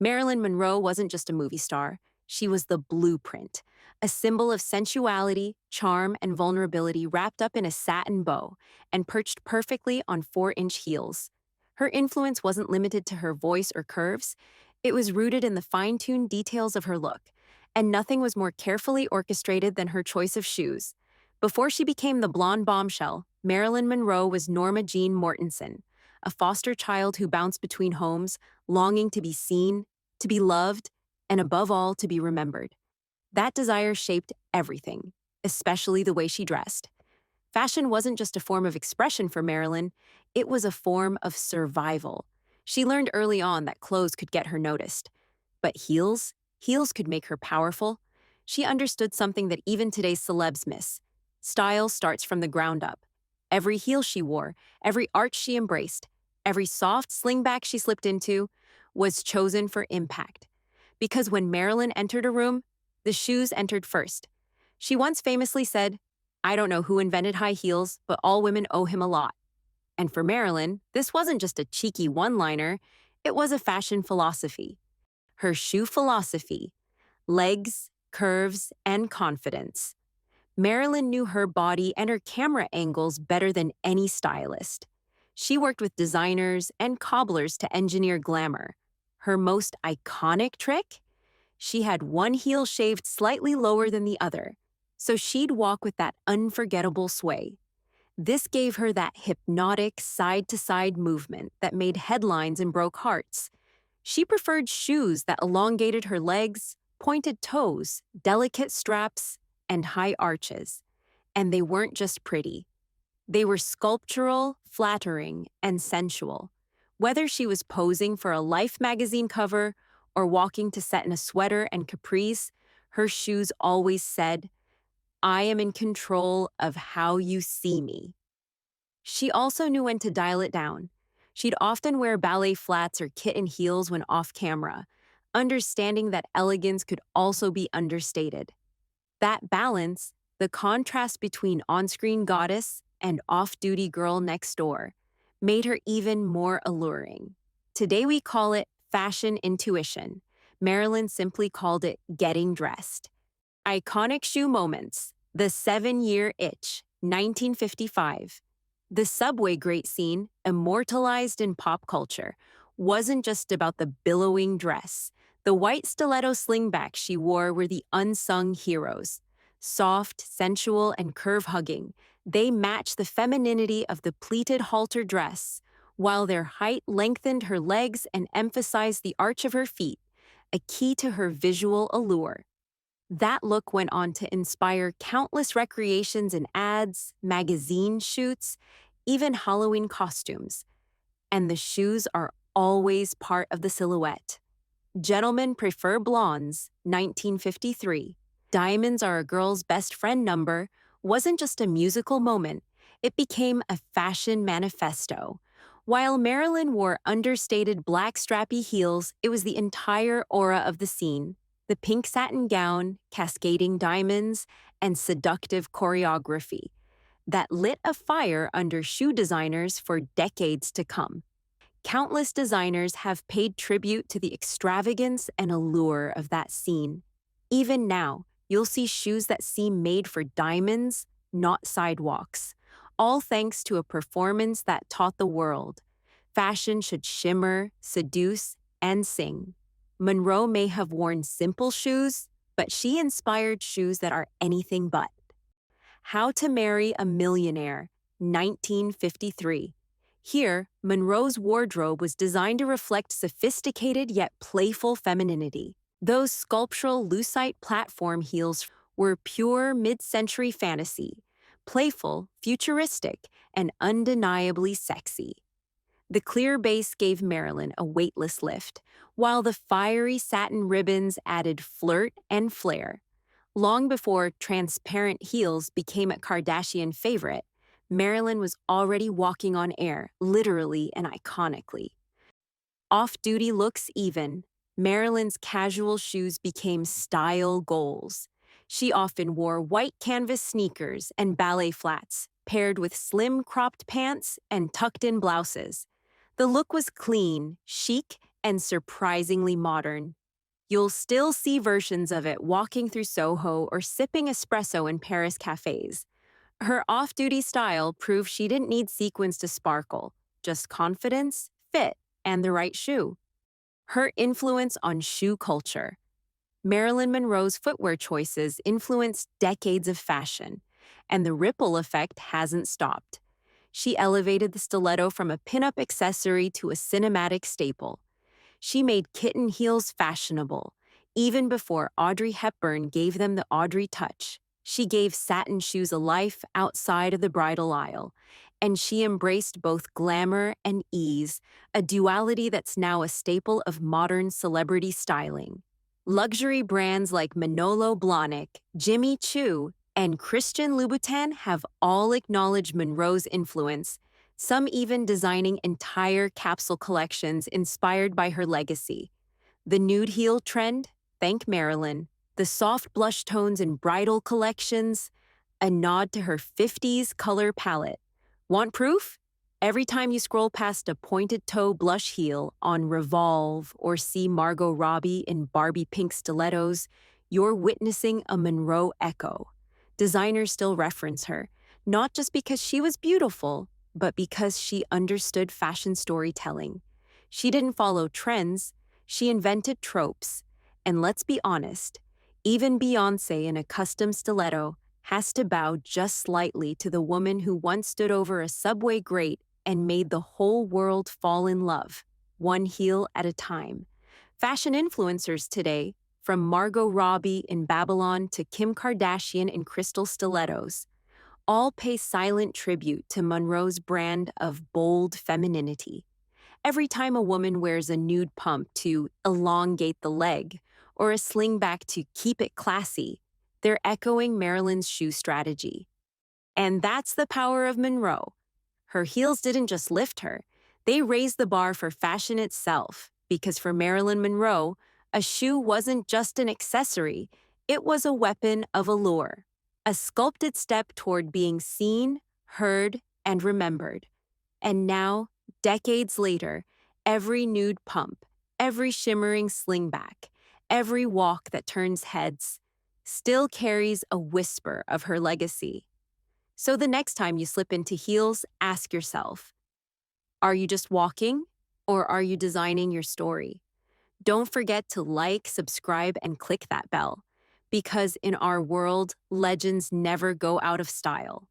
Marilyn Monroe wasn't just a movie star, she was the blueprint, a symbol of sensuality, charm, and vulnerability wrapped up in a satin bow and perched perfectly on 4-inch heels. Her influence wasn't limited to her voice or curves, it was rooted in the fine-tuned details of her look, and nothing was more carefully orchestrated than her choice of shoes. Before she became the blonde bombshell, Marilyn Monroe was Norma Jean Mortensen, a foster child who bounced between homes, longing to be seen, to be loved, and above all, to be remembered. That desire shaped everything, especially the way she dressed. Fashion wasn't just a form of expression for Marilyn, it was a form of survival. She learned early on that clothes could get her noticed. But heels could make her powerful. She understood something that even today's celebs miss. Style starts from the ground up. Every heel she wore, every arch she embraced, every soft slingback she slipped into was chosen for impact. Because when Marilyn entered a room, the shoes entered first. She once famously said, "I don't know who invented high heels, but all women owe him a lot." And for Marilyn, this wasn't just a cheeky one-liner, it was a fashion philosophy. Her shoe philosophy: legs, curves, and confidence. Marilyn knew her body and her camera angles better than any stylist. She worked with designers and cobblers to engineer glamour. Her most iconic trick? She had one heel shaved slightly lower than the other, so she'd walk with that unforgettable sway. This gave her that hypnotic side-to-side movement that made headlines and broke hearts. She preferred shoes that elongated her legs, pointed toes, delicate straps, and high arches. And they weren't just pretty. They were sculptural, flattering, and sensual. Whether she was posing for a Life magazine cover or walking to set in a sweater and capris, her shoes always said, "I am in control of how you see me." She also knew when to dial it down. She'd often wear ballet flats or kitten heels when off camera, understanding that elegance could also be understated. That balance, the contrast between on-screen goddess and off-duty girl next door, made her even more alluring. Today we call it fashion intuition. Marilyn simply called it getting dressed. Iconic shoe moments: the 7-year itch, 1955. The subway grate scene, immortalized in pop culture, wasn't just about the billowing dress. The white stiletto slingbacks she wore were the unsung heroes. Soft, sensual, and curve-hugging, they matched the femininity of the pleated halter dress, while their height lengthened her legs and emphasized the arch of her feet, a key to her visual allure. That look went on to inspire countless recreations in ads, magazine shoots, even Halloween costumes. And the shoes are always part of the silhouette. Gentlemen prefer blondes, 1953. Diamonds are a girl's best friend number wasn't just a musical moment, it became a fashion manifesto. While Marilyn wore understated black strappy heels, it was the entire aura of the scene. The pink satin gown, cascading diamonds, and seductive choreography that lit a fire under shoe designers for decades to come. Countless designers have paid tribute to the extravagance and allure of that scene. Even now, you'll see shoes that seem made for diamonds, not sidewalks, all thanks to a performance that taught the world. Fashion should shimmer, seduce, and sing. Monroe may have worn simple shoes, but she inspired shoes that are anything but. How to Marry a Millionaire, 1953. Here, Monroe's wardrobe was designed to reflect sophisticated yet playful femininity. Those sculptural lucite platform heels were pure mid-century fantasy, playful, futuristic, and undeniably sexy. The clear base gave Marilyn a weightless lift, while the fiery satin ribbons added flirt and flair. Long before transparent heels became a Kardashian favorite, Marilyn was already walking on air, literally and iconically. Off-duty looks even, Marilyn's casual shoes became style goals. She often wore white canvas sneakers and ballet flats, paired with slim cropped pants and tucked-in blouses. The look was clean, chic, and surprisingly modern. You'll still see versions of it walking through Soho or sipping espresso in Paris cafes. Her off-duty style proves she didn't need sequins to sparkle, just confidence, fit, and the right shoe. Her influence on shoe culture. Marilyn Monroe's footwear choices influenced decades of fashion, and the ripple effect hasn't stopped. She elevated the stiletto from a pinup accessory to a cinematic staple. She made kitten heels fashionable, even before Audrey Hepburn gave them the Audrey touch. She gave satin shoes a life outside of the bridal aisle, and she embraced both glamour and ease, a duality that's now a staple of modern celebrity styling. Luxury brands like Manolo Blahnik, Jimmy Choo, and Christian Louboutin have all acknowledged Monroe's influence, some even designing entire capsule collections inspired by her legacy. The nude heel trend, thank Marilyn. The soft blush tones in bridal collections, a nod to her 50s color palette. Want proof? Every time you scroll past a pointed toe blush heel on Revolve or see Margot Robbie in Barbie pink stilettos, you're witnessing a Monroe echo. Designers still reference her, not just because she was beautiful, but because she understood fashion storytelling. She didn't follow trends, she invented tropes. And let's be honest, even Beyoncé in a custom stiletto has to bow just slightly to the woman who once stood over a subway grate and made the whole world fall in love, one heel at a time. Fashion influencers today, from Margot Robbie in Babylon to Kim Kardashian in crystal stilettos, all pay silent tribute to Monroe's brand of bold femininity. Every time a woman wears a nude pump to elongate the leg or a slingback to keep it classy, they're echoing Marilyn's shoe strategy. And that's the power of Monroe. Her heels didn't just lift her, they raised the bar for fashion itself, because for Marilyn Monroe, a shoe wasn't just an accessory, it was a weapon of allure, a sculpted step toward being seen, heard, and remembered. And now, decades later, every nude pump, every shimmering slingback, every walk that turns heads, still carries a whisper of her legacy. So the next time you slip into heels, ask yourself, are you just walking, or are you designing your story? Don't forget to like, subscribe, and click that bell, because in our world, legends never go out of style.